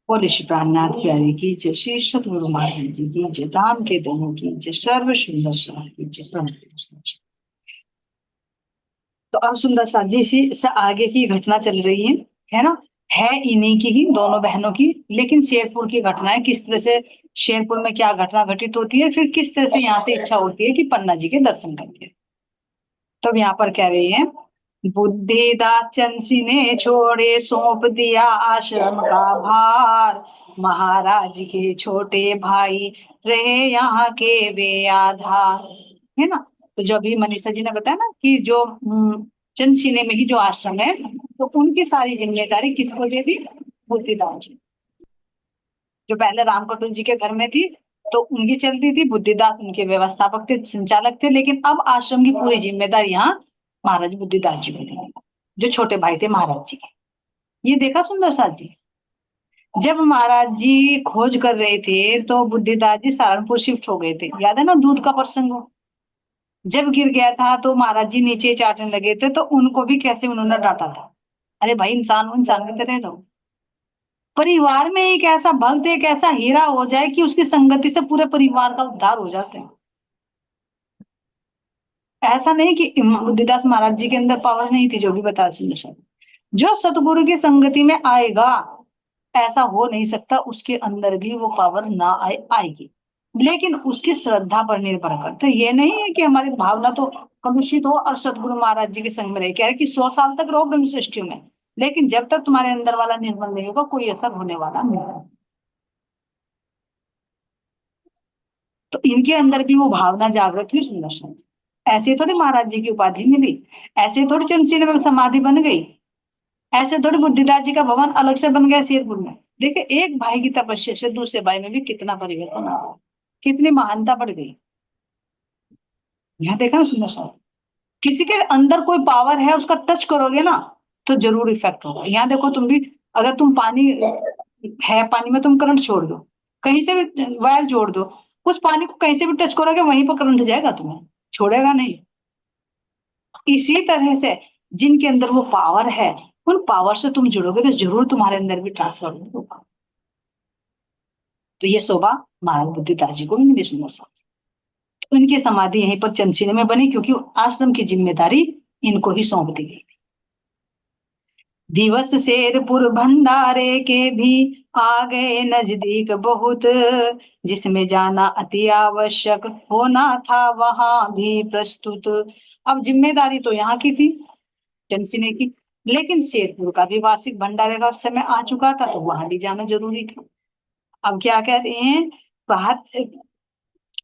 बोले श्री प्राणनाथ प्यारे की जय, श्री सतगुरु महाराज जी की जय, धाम के दोनों की जय, सर्व सुंदर सार की जय, प्रणव। तो अब सुंदर सार जी से आगे की घटना चल रही है ना। है इन्हीं की ही, दोनों बहनों की, लेकिन शेरपुर की घटनाएं किस तरह से, शेरपुर में क्या घटना घटित होती है, फिर किस तरह से यहाँ से इच्छा होती है कि पन्ना जी के दर्शन करेंगे। तो अब यहाँ पर कह रही है, बुद्धिदास चंसी ने छोड़े, सौंप दिया आश्रम का भार, महाराज के छोटे भाई रहे यहाँ के वे आधार। है ना। तो जो अभी मनीषा जी ने बताया ना कि जो चंसीने में ही जो आश्रम है, तो उनकी सारी जिम्मेदारी किसको दे दी? बुद्धिदास जी। जो पहले रामकटु जी के घर में थी, तो उनकी चलती थी, बुद्धिदास उनके व्यवस्थापक थे, संचालक थे, लेकिन अब आश्रम की पूरी जिम्मेदारी यहाँ महाराज बुद्धिदास जी को दी, जो छोटे भाई थे महाराज जी के। ये देखा सुंदर साथ जी। जब महाराज जी खोज कर रहे थे तो बुद्धिदास जी सहारनपुर शिफ्ट हो गए थे, याद है ना दूध का प्रसंग हो? जब गिर गया था तो महाराज जी नीचे चाटने लगे थे, तो उनको भी कैसे उन्होंने डांटा था, अरे भाई इंसान हो, इंसान की तरह रहो। परिवार में एक ऐसा भक्त, एक ऐसा हीरा हो जाए कि उसकी संगति से पूरे परिवार का उद्धार हो जाता है। ऐसा नहीं कि बुद्धिदास महाराज जी के अंदर पावर नहीं थी, जो भी बता सुंदर साहब। जो सतगुरु की संगति में आएगा, ऐसा हो नहीं सकता उसके अंदर भी वो पावर ना आएगी, लेकिन उसकी श्रद्धा पर निर्भर करता है। ये नहीं है कि हमारी भावना तो कलुषित हो और सतगुरु महाराज जी के संग में रहे, कह रहे कि 100 साल तक रहो ब्रह्म सृष्टि में, लेकिन जब तक तुम्हारे अंदर वाला निर्मल नहीं होगा, कोई असर होने वाला नहीं है। तो इनके अंदर भी वो भावना जागृत हुई सुंदर सा। ऐसे थोड़ी महाराज जी की उपाधि मिली, ऐसे थोड़ी चंद्रसेन में समाधि बन गई, ऐसे थोड़ी बुद्धिदास जी का भवन अलग से बन गया शेरपुर में। देखिए एक भाई की तपस्या से दूसरे भाई में भी कितना परिवर्तन आ गया, कितनी महानता बढ़ गई। यहाँ देखा ना सुंदर सा, किसी के अंदर कोई पावर है, उसका टच करोगे ना तो जरूर इफेक्ट होगा। यहाँ देखो तुम भी, अगर तुम पानी है, पानी में तुम करंट छोड़ दो, कहीं से भी वायर जोड़ दो, उस पानी को कहीं से भी टच करोगे वहीं पर करंट जाएगा, तुम्हें छोड़ेगा नहीं। इसी तरह से जिनके अंदर वो पावर है, उन पावर से तुम जुड़ोगे तो जरूर तुम्हारे अंदर भी ट्रांसफर होगा। तो ये शोभा महाराज बुद्धिदास जी को भी मिली सुंदर सा। तो इनकी समाधि यहीं पर चंदसीने में बनी, क्योंकि आश्रम की जिम्मेदारी इनको ही सौंप दी गई। दिवस शेरपुर भंडारे के भी आ गए नजदीक बहुत, जिसमें जाना अति आवश्यक होना था वहां भी प्रस्तुत। अब जिम्मेदारी तो यहाँ की थी, चंदसीने की, लेकिन शेरपुर का भी वार्षिक भंडारे का समय आ चुका था, तो वहां भी जाना जरूरी था। अब क्या कह रहे हैं, प्रहत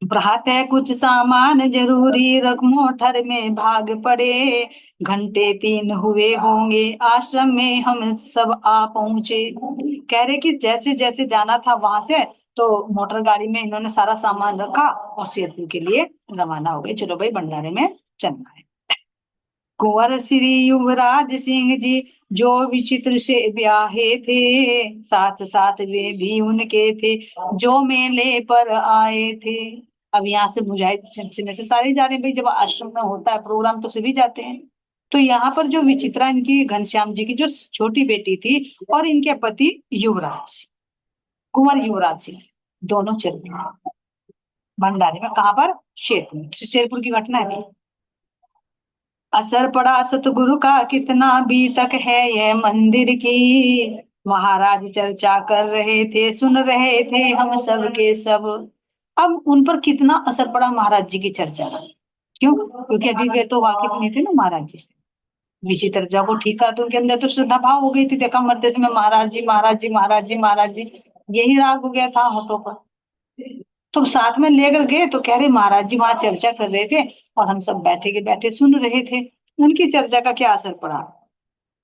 प्रहत है कुछ सामान जरूरी, रख मोटर में भाग पड़े, घंटे 3 हुए होंगे आश्रम में हम सब आ पहुंचे। कह रहे कि जैसे जैसे जाना था वहां से, तो मोटर गाड़ी में इन्होंने सारा सामान रखा और शेरपुर के लिए रवाना हो गए, चलो भाई भंडारे में चलना है। कुंवर श्री युवराज सिंह जी जो विचित्र से ब्याहे थे, साथ साथ वे भी उनके थे जो मेले पर आए थे। अब यहाँ से मुजाहिद सिलसिले से सारे जा रहे हैं भाई, जब आश्रम में होता है प्रोग्राम तो सभी जाते हैं। तो यहाँ पर जो विचित्रा इनकी घनश्याम जी की जो छोटी बेटी थी, और इनके पति युवराज, कुंवर युवराज सिंह, दोनों चल रहे भंडारे में। कहाँ पर? शेरपुर। शेरपुर की घटना है। असर पड़ा सतगुरु का कितना भी तक है यह मंदिर की, महाराज चर्चा कर रहे थे, सुन रहे थे हम सब के सब। अब उन पर कितना असर पड़ा महाराज जी की चर्चा का। क्यों? क्योंकि अभी वे तो वाकिफ नहीं थे ना महाराज जी से। विचित्र चर्चा को ठीक करा तो उनके अंदर तो श्रद्धा भाव हो गई थी, देखा मरते समय महाराज जी महाराज जी महाराज जी महाराज जी, यही राग हो गया था होठों पर। तो साथ में लेकर गए तो कह रहे महाराज जी वहां चर्चा कर रहे थे, और हम सब बैठे के बैठे सुन रहे थे। उनकी चर्चा का क्या असर पड़ा?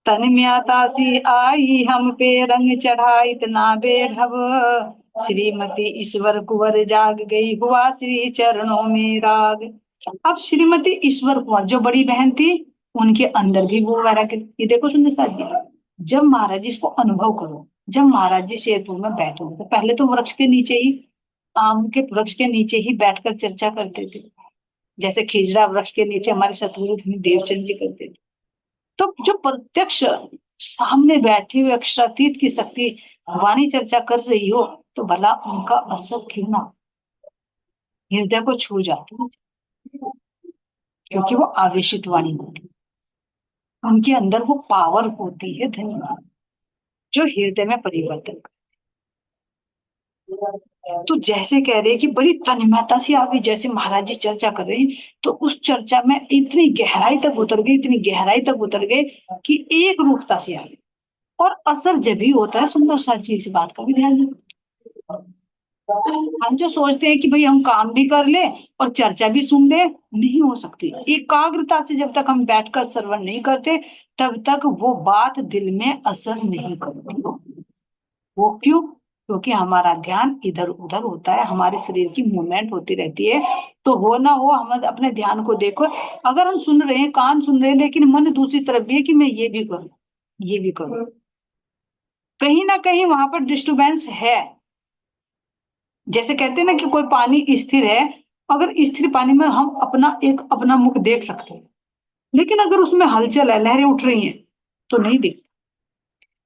तन म्याता सी आई हम पे रंग चढ़ा इतना बेढब, श्रीमती ईश्वर कुंवर जाग गई हुआ श्री चरणों में राग। अब श्रीमती ईश्वर कुंवर जो बड़ी बहन थी, उनके अंदर भी वो वैराग्य। ये देखो सुंदर साथ जी, जब महाराज जी इसको अनुभव करो, जब महाराज जी शेरपुर में बैठे तो पहले तो वृक्ष के नीचे ही, आम के वृक्ष के नीचे ही बैठकर चर्चा करते थे, जैसे खिजड़ा वृक्ष के नीचे हमारे सतगुरु देवचंद जी करते थे। तो जो प्रत्यक्ष सामने बैठे हुए अक्षरातीत की शक्ति वाणी चर्चा कर रही हो तो भला उनका असर क्यों ना हृदय को छू जाती है, क्योंकि वो आवेशित वाणी होती है, उनके अंदर वो पावर होती है धन्यवाद, जो हृदय में परिवर्तन। तो जैसे कह रहे हैं कि बड़ी तन्मयता से आ गई, जैसे महाराज जी चर्चा कर रहे हैं, तो उस चर्चा में इतनी गहराई तक उतर गए, इतनी गहराई तक उतर गए कि एक रूपता से आ गए। और असर जब भी होता है, सुंदर सा जी इस बात का भी ध्यान रखो। हम जो सोचते हैं कि भाई हम काम भी कर ले और चर्चा भी सुन ले, नहीं हो सकती। एकाग्रता से जब तक हम बैठकर श्रवण नहीं करते, तब तक वो बात दिल में असर नहीं करती। वो क्यों? क्योंकि हमारा ध्यान इधर उधर होता है, हमारे शरीर की मूवमेंट होती रहती है। तो हो ना हो, हम अपने ध्यान को देखो। अगर हम सुन रहे हैं, कान सुन रहे हैं, लेकिन मन दूसरी तरफ भी है कि मैं ये भी करूं, ये भी करूं, कहीं ना कहीं वहां पर डिस्टरबेंस है। जैसे कहते हैं ना कि कोई पानी स्थिर है, अगर स्थिर पानी में हम अपना मुख देख सकते हैं, लेकिन अगर उसमें हलचल है, लहरें उठ रही हैं, तो नहीं दिख।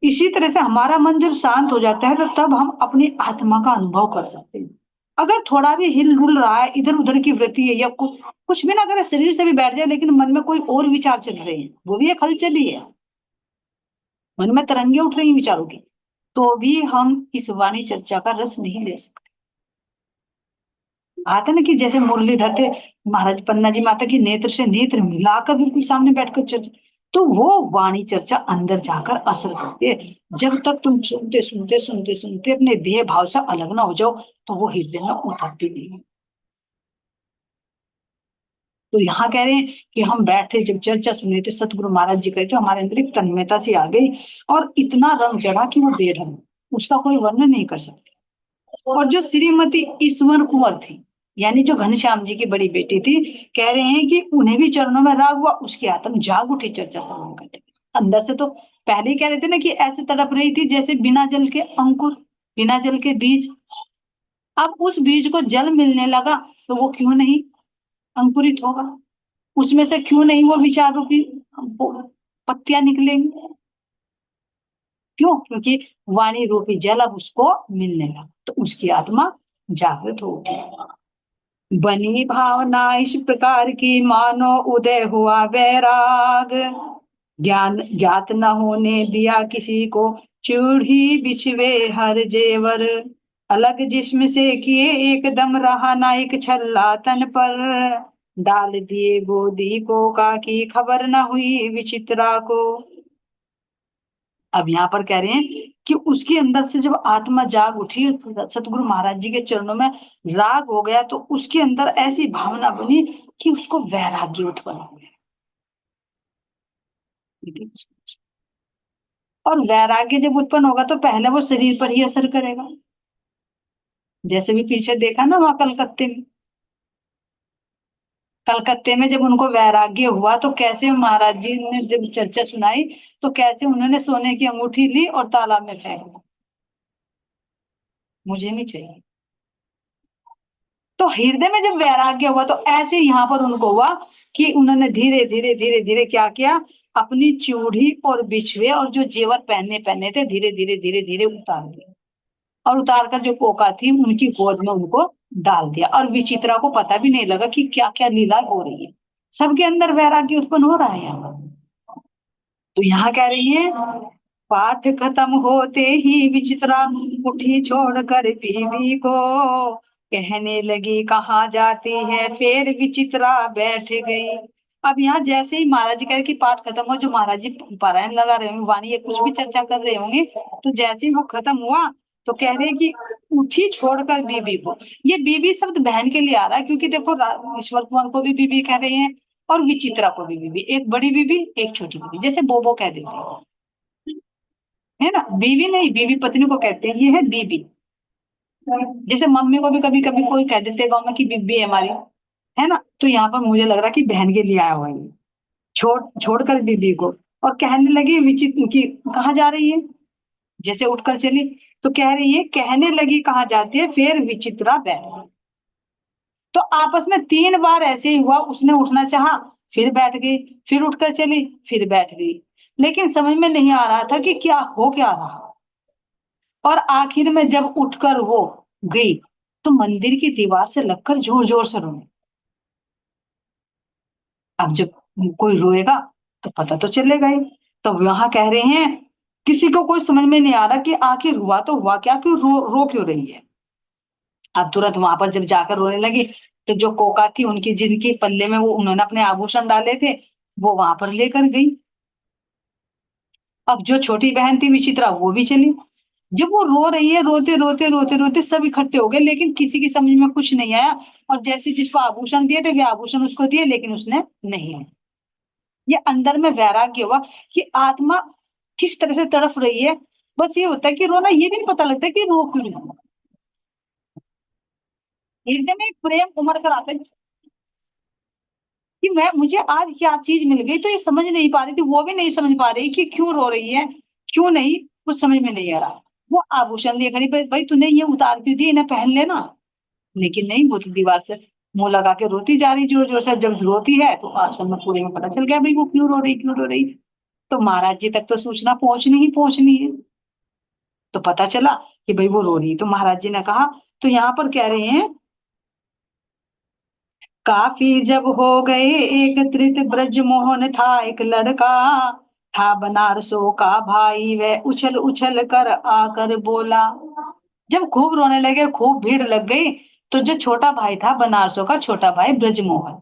इसी तरह से हमारा मन जब शांत हो जाता है, तो तब हम अपनी आत्मा का अनुभव कर सकते हैं। अगर थोड़ा भी हिल डुल रहा है, इधर उधर की वृत्ति है, या कुछ भी ना करे, शरीर से भी बैठ जाए, लेकिन मन में कोई और विचार चल रहे हैं, वो भी एक हलचल ही है। मन में तरंगे उठ रही हैं विचारों की, तो भी हम इस वाणी चर्चा का रस नहीं ले सकते। आता ना कि जैसे मुरलीधर थे महाराज पन्ना जी, माता की नेत्र से नेत्र मिलाकर बिल्कुल सामने बैठकर चर्चा, तो वो वाणी चर्चा अंदर जाकर असर करती है। जब तक तुम सुनते सुनते सुनते सुनते अपने देह भाव से अलग ना हो जाओ, तो वो हृदय में उतरती नहीं है। तो यहाँ कह रहे हैं कि हम बैठे जब चर्चा सुन रहे थे, सतगुरु महाराज जी कहते हमारे अंदर एक तन्मयता सी आ गई, और इतना रंग चढ़ा कि वो बेढंग, उसका कोई वर्णन नहीं कर सकते। और जो श्रीमती ईश्वर कुंवर थी, यानी जो घनश्याम जी की बड़ी बेटी थी, कह रहे हैं कि उन्हें भी चरणों में राग हुआ, उसकी आत्म जाग उठी चर्चा श्रवण करते अंदर से। तो पहले ही कह रहे थे ना कि ऐसे तड़प रही थी जैसे बिना जल के अंकुर, बिना जल के बीज। अब उस बीज को जल मिलने लगा, तो वो क्यों नहीं अंकुरित होगा? उसमें से क्यों नहीं वो विचार रूपी पत्तियां निकलेंगी? क्यों? क्योंकि वाणी रूपी जल अब उसको मिलने लगा, तो उसकी आत्मा जागृत होगी। बनी भावना इस प्रकार की, मानो उदय हुआ वैराग, ज्ञान ज्ञात न होने दिया किसी को, चूड़ी बिछवे हर जेवर, अलग जिस्म से किए एकदम रहा ना एक छल्ला तन पर, डाल दिए गोदी को काकी खबर न हुई विचित्रा को। अब यहाँ पर कह रहे हैं कि उसके अंदर से जब आत्मा जाग उठी, सतगुरु महाराज जी के चरणों में राग हो गया, तो उसके अंदर ऐसी भावना बनी कि उसको वैराग्य उत्पन्न हो गया। और वैराग्य जब उत्पन्न होगा, तो पहले वो शरीर पर ही असर करेगा। जैसे भी पीछे देखा ना वहां कलकत्ते में, कलकत्ते में जब उनको वैराग्य हुआ, तो कैसे महाराज जी ने जब चर्चा सुनाई, तो कैसे उन्होंने सोने की अंगूठी ली और तालाब में फेंक दी, मुझे नहीं चाहिए। तो हृदय में जब वैराग्य हुआ, तो ऐसे यहाँ पर उनको हुआ कि उन्होंने धीरे धीरे धीरे धीरे क्या किया, अपनी चूड़ी और बिछुए और जो जेवर पहनने पहने थे, धीरे धीरे धीरे धीरे उतार दिया, और उतार कर जो कोका थी उनकी गोद में उनको डाल दिया। और विचित्रा को पता भी नहीं लगा कि क्या क्या लीला हो रही है। सबके अंदर वैराग्य उत्पन्न हो रहा है यहाँ। तो यहाँ कह रही है, पाठ खत्म होते ही विचित्रा उठी छोड़कर बीवी को, कहने लगी कहाँ जाती है, फिर विचित्रा बैठ गई। अब यहाँ जैसे ही महाराज जी कह रहे कि पाठ खत्म हो, जो महाराज जी पारायण लगा रहे होंगे, वाणी या कुछ भी चर्चा कर रहे होंगे, तो जैसे ही वो खत्म हुआ, तो कह रहे हैं कि उठी छोड़कर बीबी को। ये बीबी शब्द बहन के लिए आ रहा है, क्योंकि देखो ईश्वर कुमार को भी बीबी कह रहे हैं, और विचित्रा को भी बीबी, एक बड़ी बीबी एक छोटी बीबी, जैसे बोबो कह देते हैं, है ना। बीवी नहीं, बीवी पत्नी को कहते हैं, ये है बीबी। जैसे मम्मी को भी कभी कभी कोई कह देते हैं गाँव में कि बीबी है हमारी, है ना। तो यहाँ पर मुझे लग रहा है कि बहन के लिए आया हुआ है ये। छोड़कर बीबी को, और कहने लगी विचित्र की कहाँ जा रही है, जैसे उठकर चली, तो कह रही है, कहने लगी कहाँ जाती है, फिर विचित्रा बैठ गई। तो आपस में 3 बार ऐसे ही हुआ, उसने उठना चाहा, फिर बैठ गई, फिर उठकर चली, फिर बैठ गई। लेकिन समझ में नहीं आ रहा था कि क्या हो क्या रहा। और आखिर में जब उठकर वो गई तो मंदिर की दीवार से लगकर जोर जोर से रोने। अब जब कोई रोएगा तो पता तो चलेगा ही। तो वहां कह रहे हैं किसी को कोई समझ में नहीं आ रहा कि आखिर हुआ तो हुआ क्या, क्यों रो क्यों रही है। अब तुरंत वहां पर जब जाकर रोने लगी तो जो कोका थी उनकी, जिनके पल्ले में वो उन्होंने अपने आभूषण डाले थे, वो वहां पर लेकर गई। अब जो छोटी बहन थी विचित्रा वो भी चली। जब वो रो रही है, रोते रोते रोते रोते सब इकट्ठे हो गए, लेकिन किसी की समझ में कुछ नहीं आया। और जैसे जिसको आभूषण दिए थे वे आभूषण उसको दिए, लेकिन उसने नहीं लिया। ये अंदर में वैराग्य हुआ कि आत्मा किस तरह से तड़फ रही है। बस ये होता है कि रोना, ये भी नहीं पता लगता कि रो क्यों रही है। हृदय में एक प्रेम उमड़ कर आता है कि मैं, मुझे आज क्या चीज मिल गई। तो ये समझ नहीं पा रही थी, वो भी नहीं समझ पा रही कि क्यों रो रही है, क्यों नहीं, कुछ समझ में नहीं आ रहा। वो आभूषण लिए खड़ी, भाई भाई तूने ये उतार क्यों दिए, इन्हें पहन लेना। लेकिन नहीं, वो तो दीवार से मुंह लगा के रोती जा रही जोर जोर से। जब रोती है तो आश्रम में पूरे में पता चल गया भाई वो क्यों रो रही, क्यों रो रही। तो महाराज जी तक तो सूचना पहुंचनी ही पहुंचनी है। तो पता चला कि भाई वो रो रही है। तो महाराज जी ने कहा, तो यहाँ पर कह रहे हैं, काफी जब हो गए एकत्रित ब्रज मोहन था एक लड़का, था बनारसों का भाई वह उछल उछल कर आकर बोला। जब खूब रोने लगे, खूब भीड़ लग गई, तो जो छोटा भाई था बनारसों का छोटा भाई ब्रजमोहन,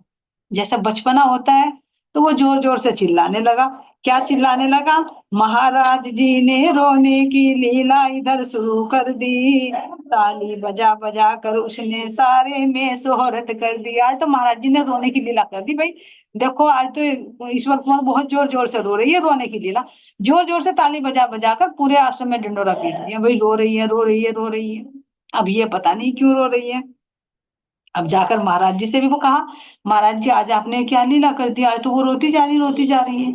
जैसा बचपना होता है, तो वो जोर जोर से चिल्लाने लगा। क्या चिल्लाने लगा, महाराज जी ने रोने की लीला इधर शुरू कर दी, ताली बजा बजा कर उसने सारे में शोहरत कर दी। आज तो महाराज जी ने रोने की लीला कर दी भाई। देखो आज तो ईश्वर कुमार बहुत जोर जोर से रो रही है, रोने की लीला। जोर जोर से ताली बजा बजा कर पूरे आश्रम में ढिंडोरा पीट दिया, भाई रो रही है, रो रही है, रो रही है। अब ये पता नहीं क्यों रो रही है। अब जाकर महाराज जी से भी वो कहा, महाराज जी आज आपने क्या लीला कर दिया, आज तो वो रोती जा रही है,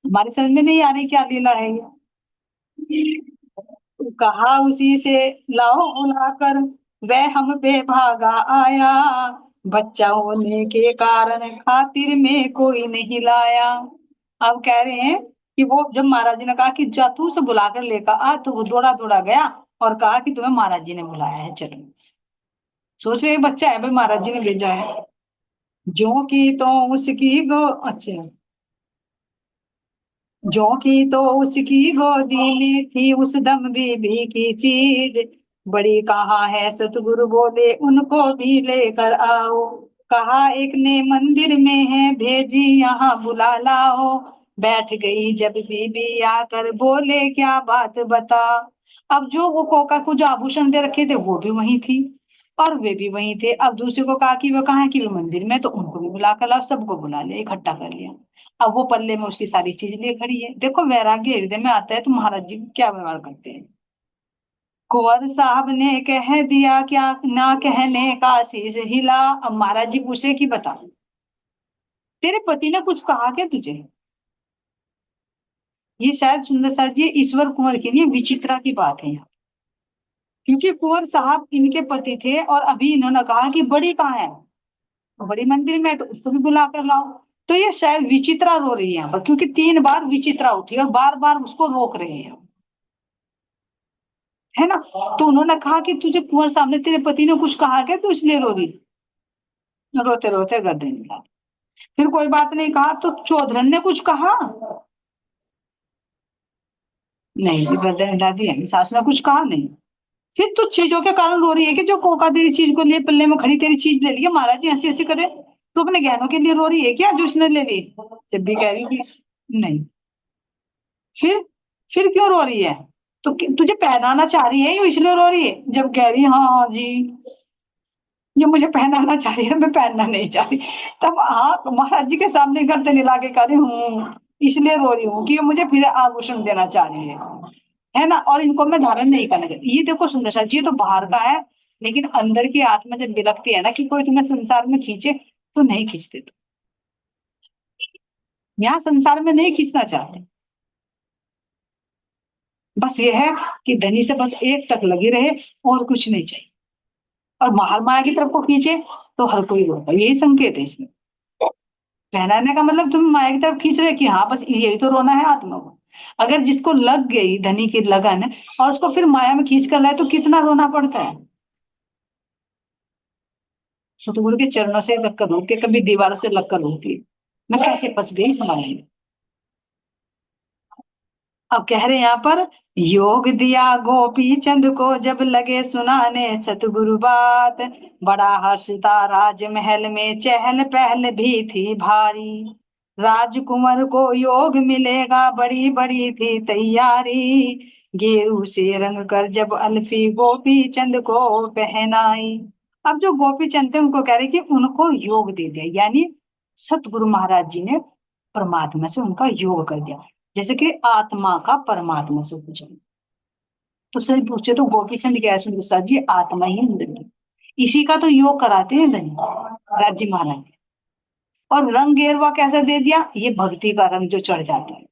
हमारी समझ में नहीं आ रही क्या लीला है ये। तो कहा उसी से, लाओ बुलाकर, वह हम पे भागा आया, बच्चा होने के कारण खातिर में कोई नहीं लाया। अब कह रहे हैं कि वो जब महाराज जी ने कहा कि जा तू उसे बुलाकर लेकर आ, तो वो दौड़ा दौड़ा गया और कहा कि तुम्हें महाराज जी ने बुलाया है, चलो। सोच रहे बच्चा है भाई, महाराज जी ने भेजा है। जो की तो उसकी गो, अच्छा, जो की तो उसकी गोदी में थी उस दम बीबी की चीज, बड़ी कहाँ है सतगुरु बोले उनको भी लेकर आओ, कहा एक ने मंदिर में है भेजी यहाँ बुला लाओ, बैठ गई जब बीबी आकर बोले क्या बात बता। अब जो वो कोका को जो आभूषण दे रखे थे वो भी वही थी, और वे भी वही थे। अब दूसरे को कहा कि वो कहाँ है, कि वो मंदिर में, तो उनको भी बुला कर लाओ, सबको बुला लिया, इकट्ठा कर लिया। अब वो पल्ले में उसकी सारी चीज लिए खड़ी है। देखो वैराग्य हृदय में आता है तो महाराज जी क्या व्यवहार करते हैं। कुंवर साहब ने कह दिया क्या ना कहने का, शीश हिला। अब महाराज जी पूछे कि बता, तेरे पति ने कुछ कहा क्या तुझे। ये शायद सुंदर साहब जी ईश्वर कुंवर के लिए विचित्रा की बात है यहाँ, क्योंकि कुंवर साहब इनके पति थे और अभी इन्होंने कहा कि बड़ी कहाँ है, तो बड़ी मंदिर में है, तो उसको भी बुला कर लाओ। तो ये शायद विचित्रा रो रही है यहाँ पर, क्योंकि 3 बार विचित्रा उठी और बार बार उसको रोक रहे हैं, है ना। तो उन्होंने कहा कि तुझे कुंवर सामने तेरे पति ने कुछ कहा क्या, तो इसलिए रो रही। रोते रोते गर्दन मिला। फिर कोई बात नहीं कहा, तो चौधरन ने कुछ कहा, नहीं जी, गर्दन हिला दी है, सास ने कुछ कहा नहीं। फिर तू चीजों के कारण रो रही है कि जो कोका तेरी चीज को लिए पल्ले में खड़ी तेरी चीज ले ली है, महाराज जी हंसी हंसी करे, तू अपने गहनों के लिए रो रही है क्या जो उसने ले ली। जब भी कह रही थी नहीं। फिर फिर क्यों रो रही है, तो तुझे पहनाना चाह रही है ये इसलिए रो रही है। जब कह रही हाँ जी, ये मुझे पहनाना चाह रही है, मैं पहनना नहीं चाह रही। तब हाँ महाराज जी के सामने गर्दन हिला के कह रही हूँ, इसलिए रो रही हूँ कि ये मुझे फिर आभूषण देना चाह रही है ना, और इनको मैं धारण नहीं करने देती। ये देखो सुंदर सा जी, ये तो बाहर का है, लेकिन अंदर की आत्मा जब बिलकती है ना कि कोई तुम्हें संसार में खींचे, तो नहीं खींचते। तो यहाँ संसार में नहीं खींचना चाहते, बस ये है कि धनी से बस एक तक लगी रहे और कुछ नहीं चाहिए, और महार माया की तरफ को खींचे तो हर कोई रोता, यही संकेत है इसमें। पहनाने का मतलब तुम माया की तरफ खींच रहे कि हाँ बस यही तो रोना है आत्मा को, अगर जिसको लग गई धनी की लगन और उसको फिर माया में खींच कर लाए तो कितना रोना पड़ता है। सतगुरु के चरणों से लगकर रोके, कभी दीवारों से लगकर रोके, मैं कैसे फंस गई इस माया में। अब कह रहे हैं यहाँ पर, योग दिया गोपी चंद को जब लगे सुनाने सतगुरु बात, बड़ा हर्ष था राजमहल में चहल पहल भी थी भारी, राजकुंवर को योग मिलेगा बड़ी बड़ी थी तैयारी, गेरू से रंग कर जब अल्फी गोपी चंद को पहनाई। अब जो गोपी चंद थे उनको कह रहे कि उनको योग दे दिया, यानी सतगुरु महाराज जी ने परमात्मा से उनका योग कर दिया, जैसे कि आत्मा का परमात्मा से पूछा। तो सही पूछे तो गोपी चंद क्या है सुंदर साथ जी, आत्मा ही अंदर की, इसी का तो योग कराते हैं धनी राज जी महाराज। और रंग गेरुआ कैसे दे दिया, ये भक्ति का रंग जो चढ़ जाता है।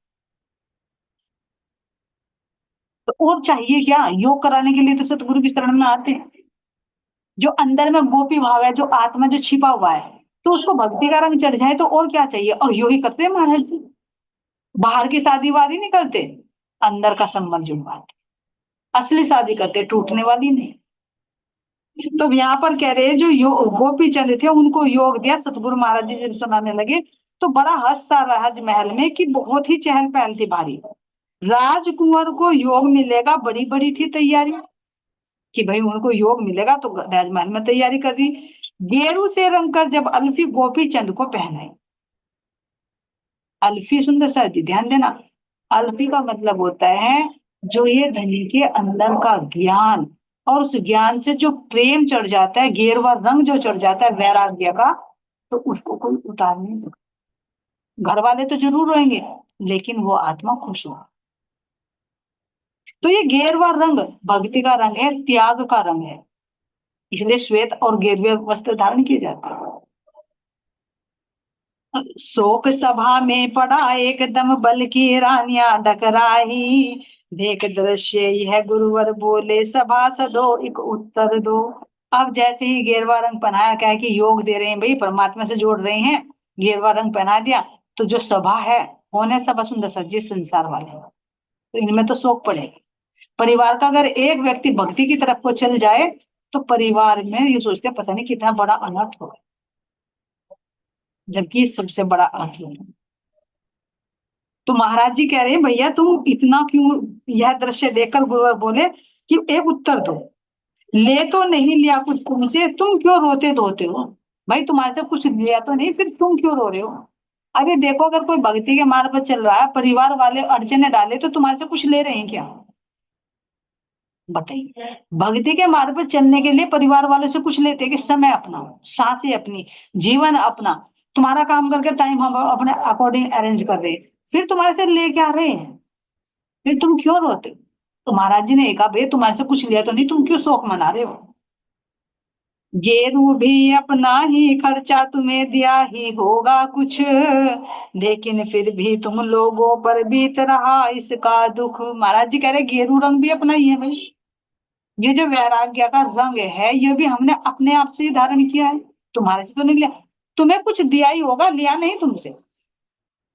तो और चाहिए क्या, योग कराने के लिए तो सतगुरु की शरण में आते हैं। जो अंदर में गोपी भाव है, जो आत्मा जो छिपा हुआ है, तो उसको भक्ति का रंग चढ़ जाए तो और क्या चाहिए। और यो ही करते हैं महाराज जी, बाहर की शादी वादी नहीं करते, अंदर का संबंध जुड़वाते, असली शादी करते, टूटने वाली नहीं। तो यहाँ पर कह रहे हैं जो गोपी चंद थे उनको योग दिया, सतगुरु महाराज जी जब सुनाने लगे तो बड़ा हर्ष था राजमहल में कि बहुत ही चहल पहल थी भारी, राजकुंवर को योग मिलेगा बड़ी बड़ी थी तैयारी, कि भाई उनको योग मिलेगा तो राजमहल में तैयारी कर दी। गेरू से रंग कर जब अल्फी गोपी चंद को पहनाई, अल्फी सुंदर सा जी ध्यान देना, अल्फी का मतलब होता है जो ये धनी के अंदर का ज्ञान, और उस ज्ञान से जो प्रेम चढ़ जाता है, गेरुआ रंग जो चढ़ जाता है वैराग्य का, तो उसको कोई उतार नहीं सकता। घर वाले तो जरूर रोएंगे लेकिन वो आत्मा खुश हो। तो ये गेरुआ रंग भक्ति का रंग है, त्याग का रंग है, इसलिए श्वेत और गेरुए वस्त्र धारण किए जाते हैं। शोक सभा में पड़ा एकदम बल की रानियां डकराही, देख दृश्य यह गुरुवर बोले सभासदो एक उत्तर दो। अब जैसे ही गेरवा रंग पहनाया, क्या है कि योग दे रहे हैं भाई, परमात्मा से जोड़ रहे हैं, गेरवा रंग पहना दिया, तो जो सभा है, कौन है सभा, सुंदर सज्जित संसार वाले, तो इनमें तो शोक पड़ेगा। परिवार का अगर एक व्यक्ति भक्ति की तरफ को चल जाए तो परिवार में ये सोचते हैं पता नहीं कितना बड़ा अनर्थ होगा, जबकि सबसे बड़ा अनर्थ होगा। तो महाराज जी कह रहे हैं भैया तुम इतना क्यों, यह दृश्य देखकर गुरुवर बोले कि एक उत्तर दो, ले तो नहीं लिया कुछ तुमसे, तुम क्यों रोते धोते हो। भाई तुम्हारे से कुछ लिया तो नहीं, फिर तुम क्यों रो रहे हो। अरे देखो अगर कोई भक्ति के मार्ग पर चल रहा है, परिवार वाले अड़चने डाले तो तुम्हारे से कुछ ले रहे हैं क्या, बताइए। भक्ति के मार्ग पर चलने के लिए परिवार वालों से कुछ लेते हैं कि समय अपना, सांसें अपनी, जीवन अपना, तुम्हारा काम करके टाइम हम अपने अकॉर्डिंग अरेंज कर रहे हैं, फिर तुम्हारे से ले क्या रहे हैं, फिर तुम क्यों रोते हो। तो महाराज जी ने कहा भाई तुम्हारे से कुछ लिया तो नहीं, तुम क्यों शोक मना रहे हो। गेरू भी अपना ही खर्चा तुम्हें दिया ही होगा कुछ, लेकिन फिर भी तुम लोगों पर बीत रहा इसका दुख। महाराज जी कह रहे गेरू रंग भी अपना ही है भाई, ये जो वैराग्य का रंग है ये भी हमने अपने आप से ही धारण किया है, तुम्हारे से तो नहीं लिया। तुम्हें कुछ दिया ही होगा, लिया नहीं तुमसे।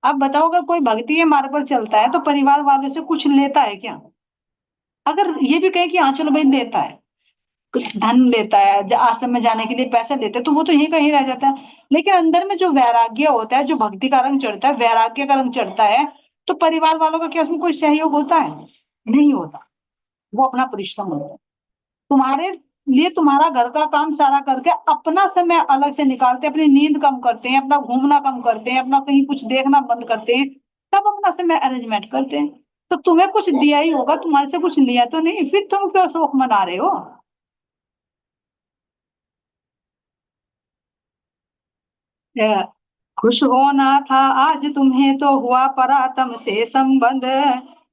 अब बताओ अगर कोई भक्ति के मार्ग पर चलता है तो परिवार वालों से कुछ लेता है क्या। अगर ये भी कहे कि हाँ चलो भाई लेता है, कुछ धन लेता है, आश्रम में जाने के लिए पैसे लेते हैं, तो वो तो यहीं कहीं रह जाता है। लेकिन अंदर में जो वैराग्य होता है, जो भक्ति का रंग चढ़ता है, वैराग्य का रंग चढ़ता है, तो परिवार वालों का क्या उसमें कोई सहयोग होता है, नहीं होता। वो अपना परिश्रम होता है। तुम्हारे लिए तुम्हारा घर का काम सारा करके अपना समय अलग से निकालते हैं, अपनी नींद कम करते हैं, अपना घूमना कम करते हैं, अपना कहीं कुछ देखना बंद करते हैं, तब अपना समय अरेंजमेंट करते हैं। तो तुम्हें कुछ दिया ही होगा, तुम्हारे से कुछ लिया तो नहीं, फिर तुम क्यों शोक मना रहे हो। या, खुश होना था आज तुम्हें तो हुआ परातम से संबंध,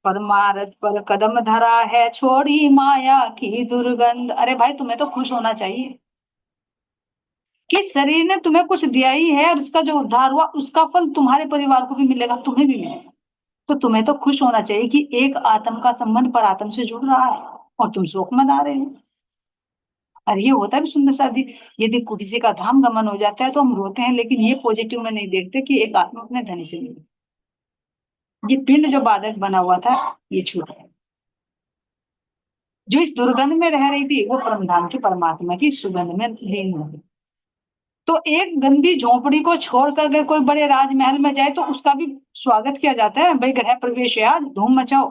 परमार्थ पर कदम धरा है छोड़ी माया की दुर्गंध। अरे भाई तुम्हें तो खुश होना चाहिए कि शरीर ने तुम्हें कुछ दिया ही है, और उसका जो उद्धार हुआ उसका फल तुम्हारे परिवार को भी मिलेगा, तुम्हें भी मिलेगा। तो तुम्हें तो खुश होना चाहिए कि एक आत्म का संबंध पर आत्म से जुड़ रहा है, और तुम शोक मना रहे हो। और ये होता है भी सुंदर शादी, यदि किसी का धाम गमन हो जाता है तो हम रोते हैं, लेकिन ये पॉजिटिव में नहीं देखते कि एक आत्मा अपने धनी से मिली। ये पिंड जो बाधक बना हुआ था ये छूट गया। जो इस दुर्गंध में रह रही थी वो परमधाम की परमात्मा की सुगंध में लीन हो गई। तो एक गंदी झोपड़ी को छोड़कर अगर कोई बड़े राजमहल में जाए तो उसका भी स्वागत किया जाता है, भाई गृह प्रवेश है, आज धूम मचाओ,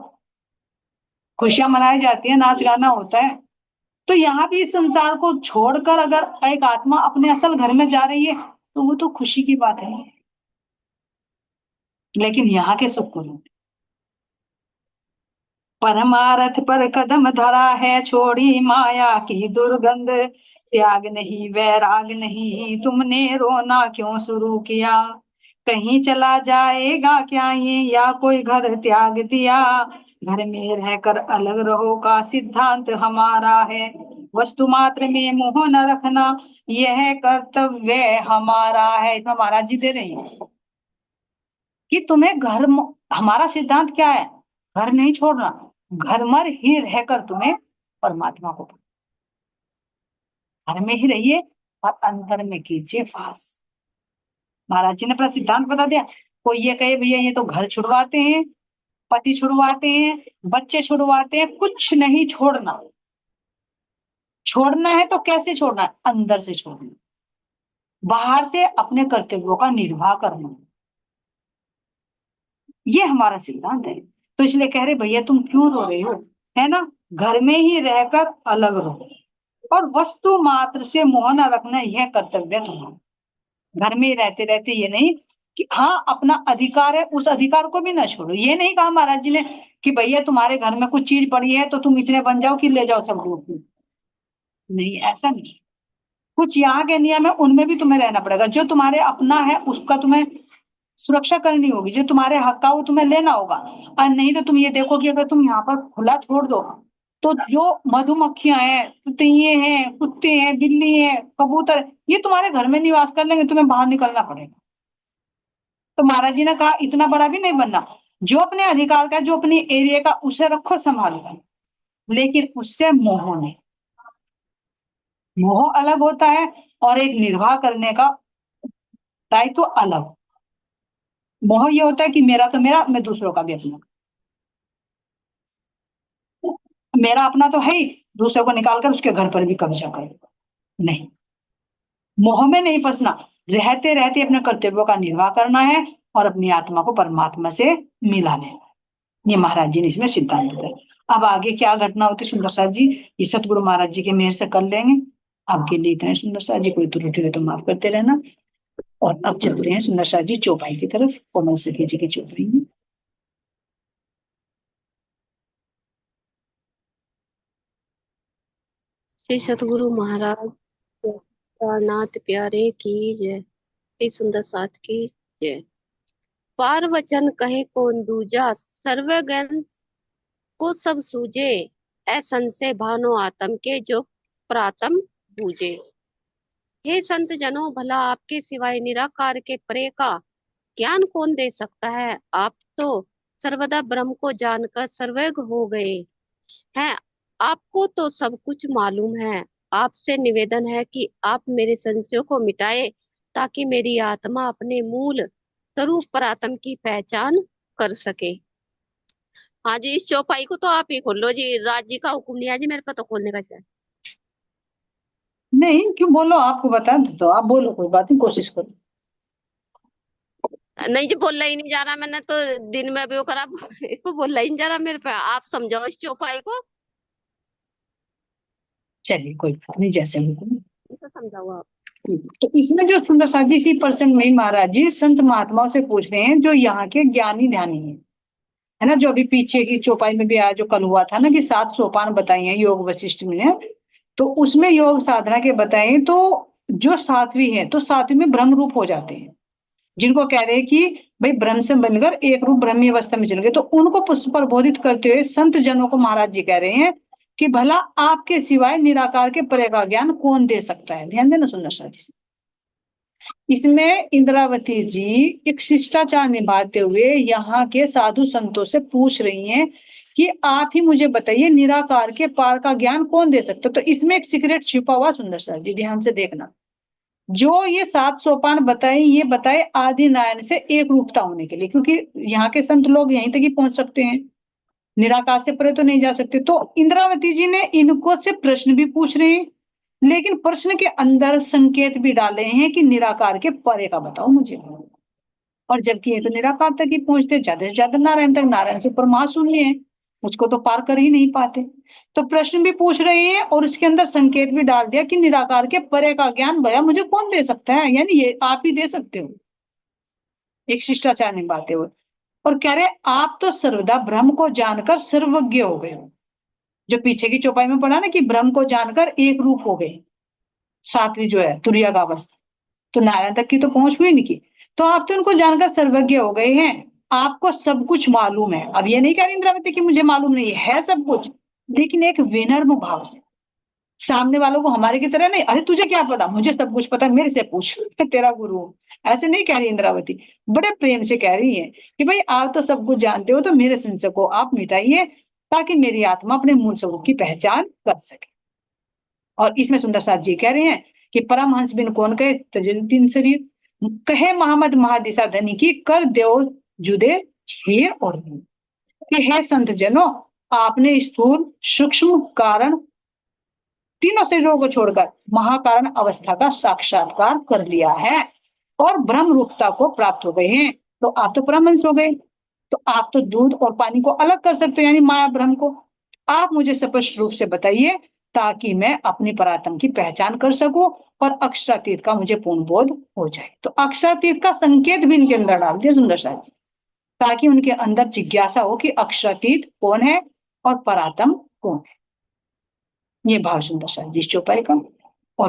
खुशियां मनाई जाती है, नाच गाना होता है। तो यहाँ भी इस संसार को छोड़कर अगर एक आत्मा अपने असल घर में जा रही है तो वो तो खुशी की बात है। लेकिन यहाँ के सुख को लो। परमारथ पर कदम धरा है, छोड़ी माया की दुर्गंध, त्याग नहीं वैराग नहीं, तुमने रोना क्यों शुरू किया। कहीं चला जाएगा क्या ये, या कोई घर त्याग दिया। घर में रहकर अलग रहो का सिद्धांत हमारा है, वस्तु मात्र में मोह न रखना यह कर्तव्य हमारा है। इसमें महाराज जी दे रहे हैं कि तुम्हें हमारा सिद्धांत क्या है, घर नहीं छोड़ना, घर में ही रहकर तुम्हें परमात्मा को, घर में ही रहिए और अंतर में कीजिए वास। महाराज जी ने अपना सिद्धांत बता दिया। कोई ये कहे भैया ये तो घर छुड़वाते हैं, पति छुड़वाते हैं, बच्चे छुड़वाते हैं, कुछ नहीं छोड़ना। छोड़ना है तो कैसे छोड़ना है, अंदर से छोड़ना, बाहर से अपने कर्तव्यों का निर्वाह करना, ये हमारा सिद्धांत है। तो इसलिए कह रहे भैया तुम क्यों रो रहे हो, है ना, घर में ही रहकर अलग रहो और वस्तु मात्र से मोह न रखना यह कर्तव्य है तुम्हारा। घर में ही रहते रहते ये नहीं कि हाँ अपना अधिकार है उस अधिकार को भी ना छोड़ो। ये नहीं कहा महाराज जी ने कि भैया तुम्हारे घर में कुछ चीज पड़ी है तो तुम इतने बन जाओ कि ले जाओ सब लोग, नहीं ऐसा नहीं। कुछ यहाँ के नियम है उनमें भी तुम्हें रहना पड़ेगा। जो तुम्हारे अपना है उसका तुम्हें सुरक्षा करनी होगी, जो तुम्हारे हक का वो तुम्हें लेना होगा। और नहीं तो तुम ये देखो कि अगर तुम यहाँ पर खुला छोड़ दो तो जो मधुमक्खियां हैं, तितलियां हैं, कुत्ते हैं, बिल्ली हैं, कबूतर, ये तुम्हारे घर में निवास कर लेंगे, तुम्हें बाहर निकलना पड़ेगा। तो महाराज जी ने कहा इतना बड़ा भी नहीं बनना, जो अपने अधिकार का, जो अपनी एरिया का, उसे रखो संभाल कर, लेकिन उससे मोह नहीं। मोह अलग होता है और एक निर्वाह करने का दायित्व अलग। मोह ये होता है कि मेरा तो मेरा, मैं दूसरों का भी अपना, मेरा अपना तो है ही, दूसरे को निकाल कर उसके घर पर भी कब्जा करेगा, नहीं। मोह में नहीं फंसना, रहते रहते अपने कर्तव्यों का निर्वाह करना है और अपनी आत्मा को परमात्मा से मिला लेना। ये महाराज जी ने इसमें सिद्धांत बताया। अब आगे क्या घटना होती सुंदर साथ जी, ये सतगुरु महाराज जी के मेहर से कर लेंगे। आपके लिए इतना सुंदर साथ जी, कोई त्रुटि हो तो माफ करते रहना। और अब चल रहे हैं सुंदर साथ जी चौपाई की तरफ, कोमल सखी जी की चौपाई में। श्री सतगुरु महाराज प्राणनाथ प्यारे की जय। श्री सुंदर साथ की जय। पार वचन कहे कौन दूजा, सर्वज्ञ को सब सूझे, असंशय भानो आत्म के जो प्रातम बूझे। हे संत जनों, भला आपके सिवाय निराकार के परे का ज्ञान कौन दे सकता है। आप तो सर्वदा ब्रह्म को जानकर सर्वज्ञ हो गए हैं, आपको तो सब कुछ मालूम है। आपसे निवेदन है कि आप मेरे संशयों को मिटाए, ताकि मेरी आत्मा अपने मूल स्वरूप परात्म की पहचान कर सके। हाँ जी, इस चौपाई को तो आप ही खोल लो जी, राज जी का हुक्म नहीं है जी मेरे पे तो खोलने का। नहीं क्यों, बोलो, आपको बता दो तो आप बोलो, कोई बात नहीं, कोशिश करो। नहीं जी, बोलना ही नहीं जा रहा, मैंने तो दिन में भी वो करा इसको बोलना ही नहीं जा रहा मेरे पे। आप समझाओ इस चौपाई को। चलिए कोई बात नहीं, जैसे हुक्म। इसे समझाओ आप। तो इसमें जो सुंदर साथ जी इसी पर्सन में ही महाराज जी संत महात्माओं से पूछ रहे हैं जो यहाँ के ज्ञानी ध्यानी है ना। जो अभी पीछे की चौपाई में भी आया, जो कल हुआ था ना कि 7 सोपान बताए हैं योग वशिष्ठ में, तो उसमें योग साधना के बताए। तो जो सात्वी है तो सात्वी में ब्रह्म रूप हो जाते हैं, जिनको कह रहे हैं कि भाई ब्रह्म से बनकर एक रूप ब्रह्मी अवस्था में चल गए। तो उनको प्रबोधित करते हुए संत जनों को महाराज जी कह रहे हैं कि भला आपके सिवाय निराकार के परे का ज्ञान कौन दे सकता है। ध्यान देना सुंदर साथ जी। इसमें इंद्रावती जी एक शिष्टाचार निभाते हुए यहाँ के साधु संतों से पूछ रही हैं कि आप ही मुझे बताइए निराकार के पार का ज्ञान कौन दे सकता है। तो इसमें एक सीक्रेट छिपा हुआ सुंदर साथ जी, ध्यान से देखना। जो ये 7 सोपान बताए, ये बताए आदि नारायण से एक रूपता होने के लिए, क्योंकि यहाँ के संत लोग यहीं तक ही पहुंच सकते हैं, निराकार से परे तो नहीं जा सकते। तो इंद्रावती जी ने इनको से प्रश्न भी पूछ रहे हैं, लेकिन प्रश्न के अंदर संकेत भी डाले हैं कि निराकार के परे का बताओ मुझे। और जबकि ये तो निराकार तक ही पहुंचते, ज्यादा से ज्यादा नारायण तक, नारायण से ऊपर महाशून्य है, उसको तो पार कर ही नहीं पाते। तो प्रश्न भी पूछ रहे हैं और उसके अंदर संकेत भी डाल दिया कि निराकार के परे का ज्ञान भैया मुझे कौन दे सकता है, यानी ये आप ही दे सकते हो, एक शिष्टाचार निभाते हुए। और कह रहे आप तो सर्वदा ब्रह्म को जानकर सर्वज्ञ हो गए हो। जो पीछे की चौपाई में पढ़ा ना कि ब्रह्म को जानकर एक रूप हो गए, सातवीं जो है तुरिया का अवस्था, तो नारायण तक की तो पहुंच हुई नहीं की। तो आप तो उनको जानकर सर्वज्ञ हो गए हैं, आपको सब कुछ मालूम है। अब ये नहीं कह रही इंद्रावती कि मुझे मालूम नहीं है सब कुछ, लेकिन एक विनम्र भाव से, सामने वालों को हमारे की तरह नहीं, अरे तुझे क्या पता, मुझे सब कुछ पता है, मेरे से पूछ, मैं तेरा गुरु हूं, ऐसे नहीं कह रही इंद्रावती। बड़े प्रेम से कह रही है कि भाई आप तो सब कुछ जानते हो, तो मेरे संशय को आप मिटाइए, ताकि मेरी आत्मा अपने मूल स्वरूप की पहचान कर सके। और इसमें सुंदर साथ जी कह रहे हैं कि परमहंस बिन कौन कहे तजन तीन शरीर, कहे मोहम्मद महादिशा धनी की कर देव जुदे हेर और नीर। कि हे संत जनों, आपने स्थूल सूक्ष्म कारण तीनों शरीरों को छोड़कर महाकारण अवस्था का साक्षात्कार कर लिया है और ब्रह्म रूपता को प्राप्त हो गए हैं। तो आप तो परमहंस हो गए, तो आप तो दूध और पानी को अलग कर सकते हो, यानी माया ब्रह्म को। आप मुझे स्पष्ट रूप से बताइए, ताकि मैं अपनी परात्म की पहचान कर सकूं और अक्षरातीत का मुझे पूर्ण बोध हो जाए। तो अक्षरातीत का संकेत भी इनके अंदर डाल दिया सुंदर साथ जी, ताकि उनके अंदर जिज्ञासा हो कि अक्षरातीत कौन है और परात्म कौन है। ये भाव सुंदर साथ जी चौपाई का।